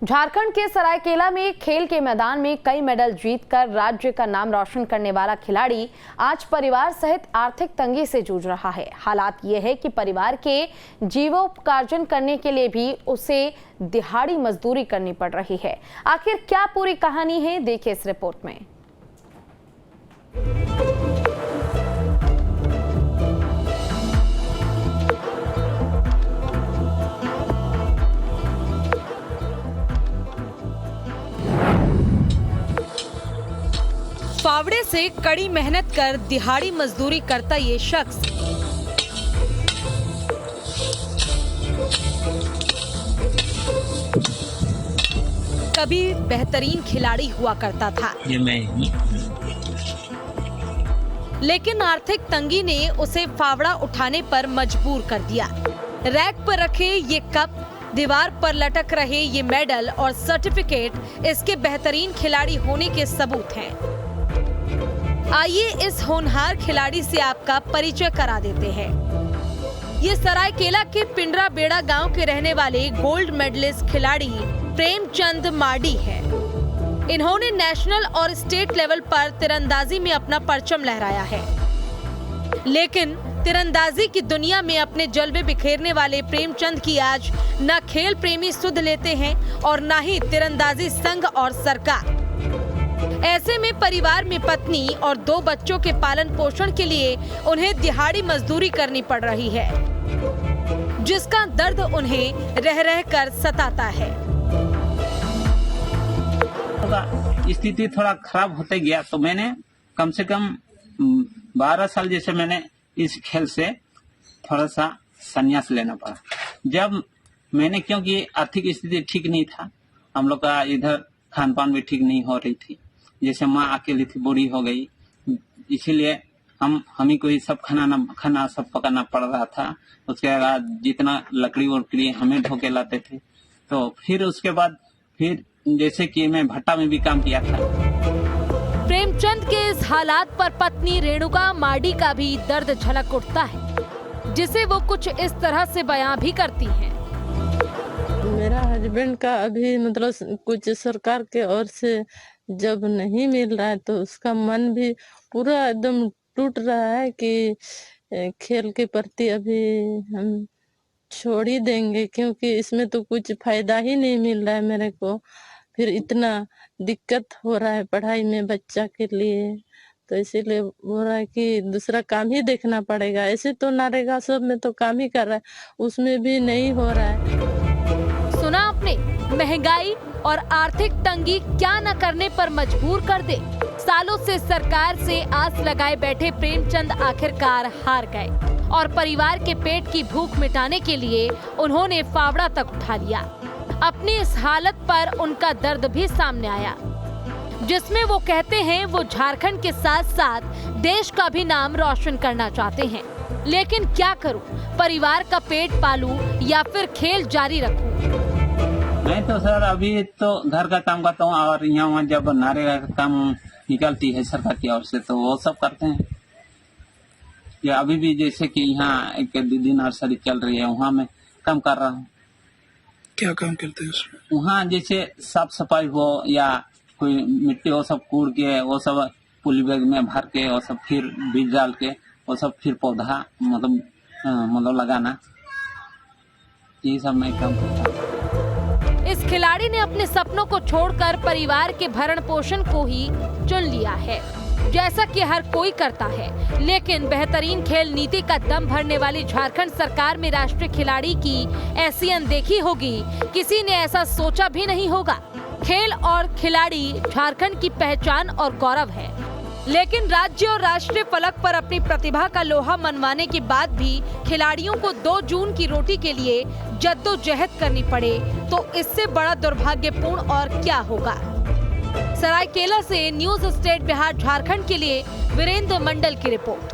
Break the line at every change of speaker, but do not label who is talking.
झारखंड के सरायकेला में खेल के मैदान में कई मेडल जीतकर राज्य का नाम रोशन करने वाला खिलाड़ी आज परिवार सहित आर्थिक तंगी से जूझ रहा है। हालात ये है कि परिवार के जीवोपार्जन करने के लिए भी उसे दिहाड़ी मजदूरी करनी पड़ रही है। आखिर क्या पूरी कहानी है, देखिए इस रिपोर्ट में।
फावड़े से कड़ी मेहनत कर दिहाड़ी मजदूरी करता ये शख्स कभी बेहतरीन खिलाड़ी हुआ करता था।
ये मैं ही।
लेकिन आर्थिक तंगी ने उसे फावड़ा उठाने पर मजबूर कर दिया। रैक पर रखे ये कप, दीवार पर लटक रहे ये मेडल और सर्टिफिकेट इसके बेहतरीन खिलाड़ी होने के सबूत हैं। आइए इस होनहार खिलाड़ी से आपका परिचय करा देते हैं। ये सरायकेला के पिंडरा बेड़ा गांव के रहने वाले गोल्ड मेडलिस्ट खिलाड़ी प्रेमचंद मार्डी है। इन्होंने नेशनल और स्टेट लेवल पर तीरंदाजी में अपना परचम लहराया है। लेकिन तीरंदाजी की दुनिया में अपने जलवे बिखेरने वाले प्रेमचंद की आज न खेल प्रेमी सुध लेते हैं और न ही तीरंदाजी संघ और सरकार। ऐसे में परिवार में पत्नी और 2 बच्चों के पालन पोषण के लिए उन्हें दिहाड़ी मजदूरी करनी पड़ रही है, जिसका दर्द उन्हें रह रह कर सताता है।
स्थिति थोड़ा खराब होते गया तो मैंने कम से कम 12 साल जैसे मैंने इस खेल से थोड़ा सा संन्यास लेना पड़ा। जब मैंने, क्योंकि आर्थिक स्थिति ठीक नहीं था, हम लोग का इधर खान पान भी ठीक नहीं हो रही थी, जैसे माँ अकेली थी, बूढ़ी हो गई, इसीलिए हम ही को ही सब खाना सब पकाना पड़ रहा था। उसके बाद जितना लकड़ी वकड़ी हमें ढोके लाते थे। तो फिर उसके बाद फिर जैसे कि मैं भट्टा में भी काम किया था।
प्रेमचंद के इस हालात पर पत्नी रेणुका मार्डी का भी दर्द झलक उठता है, जिसे वो कुछ इस तरह से बयां भी करती हैं।
मेरा हस्बैंड का अभी मतलब कुछ सरकार के ओर से जब नहीं मिल रहा है तो उसका मन भी पूरा एकदम टूट रहा है कि खेल के प्रति अभी हम छोड़ ही देंगे, क्योंकि इसमें तो कुछ फायदा ही नहीं मिल रहा है मेरे को। फिर इतना दिक्कत हो रहा है पढ़ाई में बच्चा के लिए, तो इसीलिए हो रहा है कि दूसरा काम ही देखना पड़ेगा। ऐसे तो नरेगा सब में तो काम ही कर रहा है, उसमें भी नहीं हो रहा है।
सुना आपने, महंगाई और आर्थिक तंगी क्या न करने पर मजबूर कर दे। सालों से सरकार से आस लगाए बैठे प्रेमचंद आखिरकार हार गए और परिवार के पेट की भूख मिटाने के लिए उन्होंने फावड़ा तक उठा लिया। अपनी इस हालत पर उनका दर्द भी सामने आया, जिसमें वो कहते हैं वो झारखंड के साथ साथ देश का भी नाम रोशन करना चाहते हैं। लेकिन क्या करूं, परिवार का पेट पालूं या फिर खेल जारी रखूं?
मैं तो सर अभी तो घर का काम करता हूँ, और यहाँ जब नरेगा का काम निकलती है सरकार की ओर से तो वो सब करते हैं। या अभी भी जैसे कि यहाँ एक दीदी नर्सरी चल रही है, वहाँ मैं काम कर रहा हूँ।
क्या काम करते हैं उसमें?
वहाँ जैसे साफ सफाई हो या कोई मिट्टी वो सब कूड़ के वो सब पुली बैग में भर के वो सब फिर बीज डाल के वो सब फिर पौधा मतलब लगाना, ये सब मैं काम करता हूँ।
इस खिलाड़ी ने अपने सपनों को छोड़कर परिवार के भरण पोषण को ही चुन लिया है, जैसा कि हर कोई करता है। लेकिन बेहतरीन खेल नीति का दम भरने वाली झारखंड सरकार में राष्ट्रीय खिलाड़ी की ऐसी अनदेखी होगी, किसी ने ऐसा सोचा भी नहीं होगा। खेल और खिलाड़ी झारखंड की पहचान और गौरव है, लेकिन राज्य और राष्ट्रीय फलक पर अपनी प्रतिभा का लोहा मनवाने के बाद भी खिलाड़ियों को 2 जून की रोटी के लिए जद्दोजहद करनी पड़े तो इससे बड़ा दुर्भाग्यपूर्ण और क्या होगा। सरायकेला से न्यूज स्टेट बिहार झारखंड के लिए वीरेंद्र मंडल की रिपोर्ट।